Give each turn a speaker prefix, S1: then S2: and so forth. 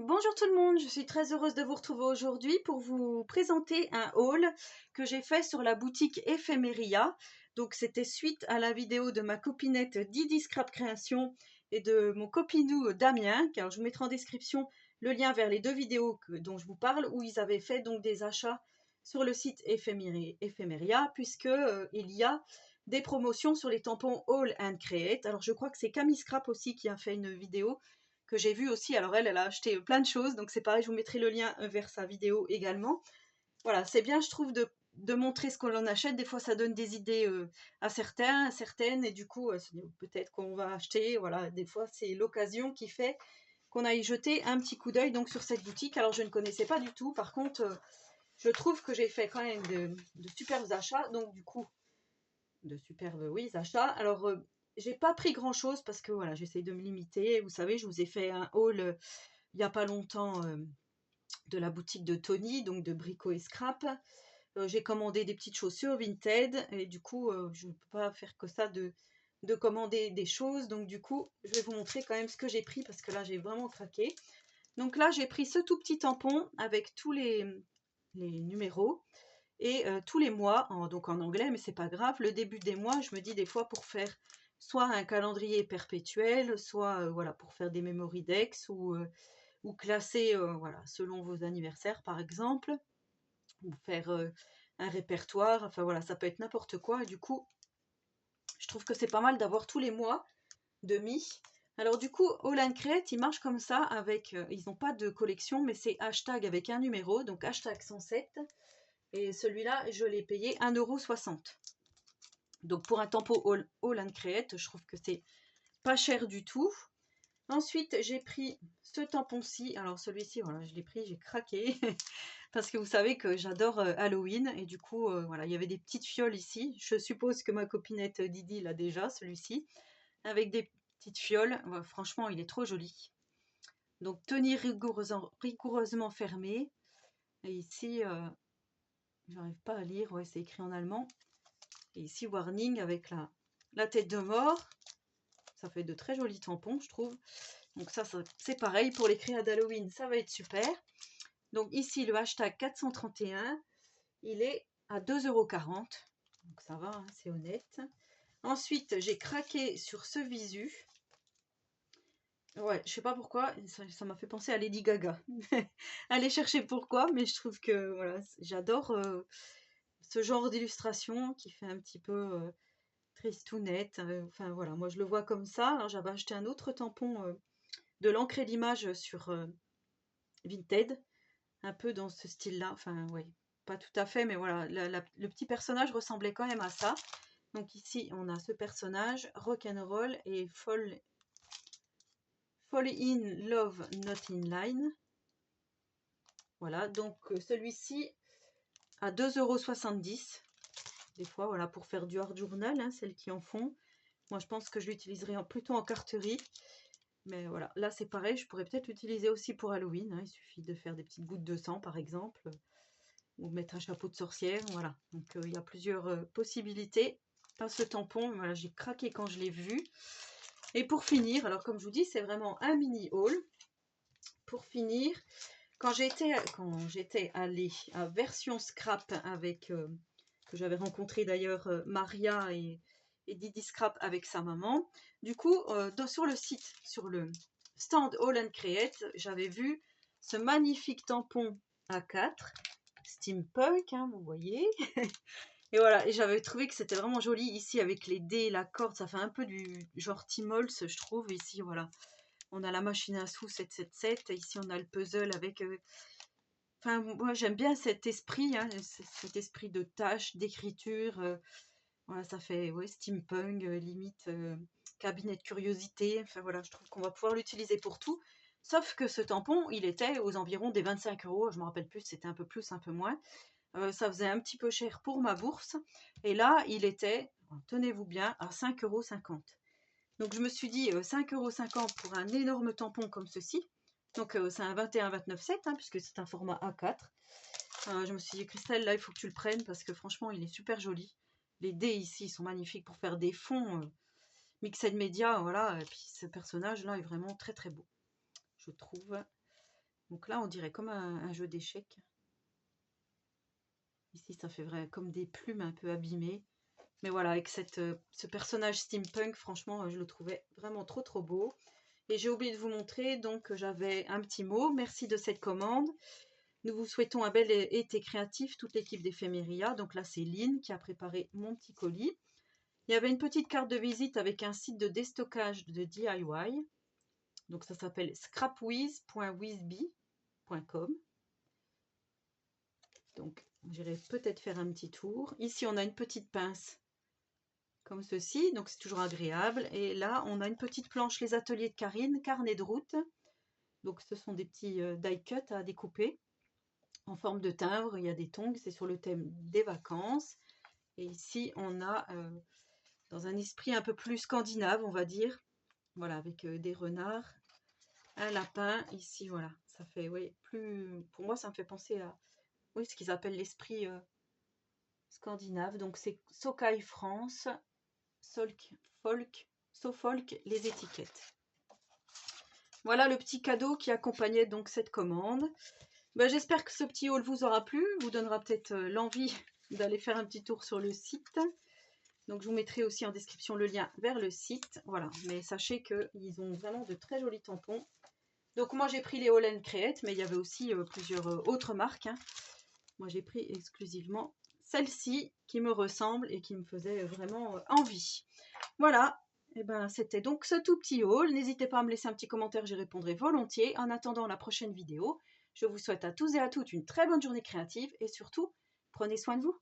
S1: Bonjour tout le monde, je suis très heureuse de vous retrouver aujourd'hui pour vous présenter un haul que j'ai fait sur la boutique Ephemeria. Donc c'était suite à la vidéo de ma copinette Didi Scrap Création et de mon copinou Damien, car je vous mettrai en description le lien vers les deux vidéos dont je vous parle, où ils avaient fait donc des achats sur le site Ephemeria, puisque il y a des promotions sur les tampons Haul and Create. Alors je crois que c'est Camille Scrap aussi qui a fait une vidéo que j'ai vu aussi. Alors elle a acheté plein de choses, donc c'est pareil, je vous mettrai le lien vers sa vidéo également. Voilà, c'est bien, je trouve, de montrer ce qu'on en achète. Des fois, ça donne des idées à certains, à certaines, et du coup, peut-être qu'on va acheter. Voilà, des fois, c'est l'occasion qui fait qu'on aille jeter un petit coup d'œil donc sur cette boutique. Alors, je ne connaissais pas du tout. Par contre, je trouve que j'ai fait quand même de superbes achats. Donc, du coup, de superbes, oui, achats. Alors, j'ai pas pris grand chose parce que voilà, j'essaye de me limiter. Vous savez, je vous ai fait un haul il y a pas longtemps de la boutique de Tony, donc de Brico et Scrap. J'ai commandé des petites chaussures Vinted et du coup, je ne peux pas faire que ça de commander des choses. Donc du coup, je vais vous montrer quand même ce que j'ai pris parce que là, j'ai vraiment craqué. Donc là, j'ai pris ce tout petit tampon avec tous les numéros et tous les mois, donc en anglais, mais c'est pas grave. Le début des mois, je me dis des fois pour faire soit un calendrier perpétuel, soit voilà, pour faire des memory decks ou classer voilà, selon vos anniversaires par exemple, ou faire un répertoire, enfin voilà, ça peut être n'importe quoi. Et du coup, je trouve que c'est pas mal d'avoir tous les mois demi. Alors du coup, All and Create, il marche comme ça avec, ils n'ont pas de collection, mais c'est hashtag avec un numéro, donc hashtag 107. Et celui-là, je l'ai payé 1,60 €. Donc pour un tampon All and Create, je trouve que c'est pas cher du tout. Ensuite, j'ai pris ce tampon-ci. Alors celui-ci, voilà, je l'ai pris, j'ai craqué. Parce que vous savez que j'adore Halloween. Et du coup, voilà, il y avait des petites fioles ici. Je suppose que ma copinette Didi l'a déjà, celui-ci. Avec des petites fioles. Ouais, franchement, il est trop joli. Donc tenir rigoureusement fermé. Et ici, j'arrive pas à lire. Ouais, c'est écrit en allemand. Et ici, warning avec la tête de mort. Ça fait de très jolis tampons, je trouve. Donc ça c'est pareil pour les créas d'Halloween, ça va être super. Donc ici, le hashtag 431, il est à 2,40 €. Donc ça va, hein, c'est honnête. Ensuite, j'ai craqué sur ce visu. Ouais, je sais pas pourquoi, ça m'a fait penser à Lady Gaga. Allez chercher pourquoi, mais je trouve que voilà, j'adore ce genre d'illustration qui fait un petit peu tristounette. Enfin voilà, moi je le vois comme ça. Alors j'avais acheté un autre tampon de l'encre et l'image sur Vinted, un peu dans ce style-là. Enfin, oui, pas tout à fait, mais voilà, le petit personnage ressemblait quand même à ça. Donc ici, on a ce personnage, rock'n'roll et fall in love, not in line. Voilà, donc celui-ci à 2,70 €. Des fois, voilà, pour faire du hard journal, hein, celles qui en font. Moi, je pense que je l'utiliserai plutôt en carterie. Mais voilà, là c'est pareil, je pourrais peut-être l'utiliser aussi pour Halloween, hein. Il suffit de faire des petites gouttes de sang par exemple, ou mettre un chapeau de sorcière, voilà. Donc il y a plusieurs possibilités. Pas ce tampon, voilà, j'ai craqué quand je l'ai vu. Et pour finir, alors comme je vous dis, c'est vraiment un mini haul. Pour finir, quand j'étais allée à Version Scrap avec, que j'avais rencontré d'ailleurs Maria et Didi Scrap avec sa maman, du coup, sur le site, sur le stand All and Create, j'avais vu ce magnifique tampon A4, steampunk, hein, vous voyez. Et voilà, et j'avais trouvé que c'était vraiment joli ici avec les dés, la corde, ça fait un peu du genre Timols, je trouve. Ici, voilà, on a la machine à sous 777, ici on a le puzzle avec... Enfin, moi j'aime bien cet esprit, hein, cet esprit de tâche, d'écriture. Voilà, ça fait ouais, steampunk, limite cabinet de curiosité. Enfin voilà, je trouve qu'on va pouvoir l'utiliser pour tout. Sauf que ce tampon, il était aux environs des 25 €. Je me rappelle plus, c'était un peu plus, un peu moins. Ça faisait un petit peu cher pour ma bourse. Et là, il était, tenez-vous bien, à 5,50 €. Donc je me suis dit 5,50 € pour un énorme tampon comme ceci. Donc c'est un 21-29/7 hein, puisque c'est un format A4. Je me suis dit Christelle, là il faut que tu le prennes parce que franchement il est super joli. Les dés ici sont magnifiques pour faire des fonds mixed media, voilà. Et puis ce personnage là est vraiment très très beau, je trouve. Donc là, on dirait comme un jeu d'échecs. Ici, ça fait vrai comme des plumes un peu abîmées. Mais voilà, avec ce personnage steampunk, franchement, je le trouvais vraiment trop trop beau. Et j'ai oublié de vous montrer, donc j'avais un petit mot. Merci de cette commande. Nous vous souhaitons un bel été créatif, toute l'équipe d'Ephemeria. Donc là, c'est Lynn qui a préparé mon petit colis. Il y avait une petite carte de visite avec un site de déstockage de DIY. Donc ça s'appelle scrapwiz.wizbee.com. Donc j'irai peut-être faire un petit tour. Ici, on a une petite pince comme ceci, donc c'est toujours agréable. Et là, on a une petite planche Les Ateliers de Karine, carnet de route. Donc ce sont des petits die cut à découper en forme de timbre. Il y a des tongs, c'est sur le thème des vacances. Et ici, on a dans un esprit un peu plus scandinave, on va dire. Voilà, avec des renards, un lapin. Ici, voilà, ça fait, oui, plus... Pour moi, ça me fait penser à, oui, ce qu'ils appellent l'esprit scandinave. Donc c'est Sokai France, Sofolk, les étiquettes. Voilà le petit cadeau qui accompagnait donc cette commande. Ben, j'espère que ce petit haul vous aura plu, vous donnera peut-être l'envie d'aller faire un petit tour sur le site. Donc je vous mettrai aussi en description le lien vers le site. Voilà, mais sachez qu'ils ont vraiment de très jolis tampons. Donc moi j'ai pris les All & Create, mais il y avait aussi plusieurs autres marques. Hein. Moi j'ai pris exclusivement celle-ci qui me ressemble et qui me faisait vraiment envie. Voilà, et ben c'était donc ce tout petit haul. N'hésitez pas à me laisser un petit commentaire, j'y répondrai volontiers. En attendant la prochaine vidéo, je vous souhaite à tous et à toutes une très bonne journée créative et surtout, prenez soin de vous.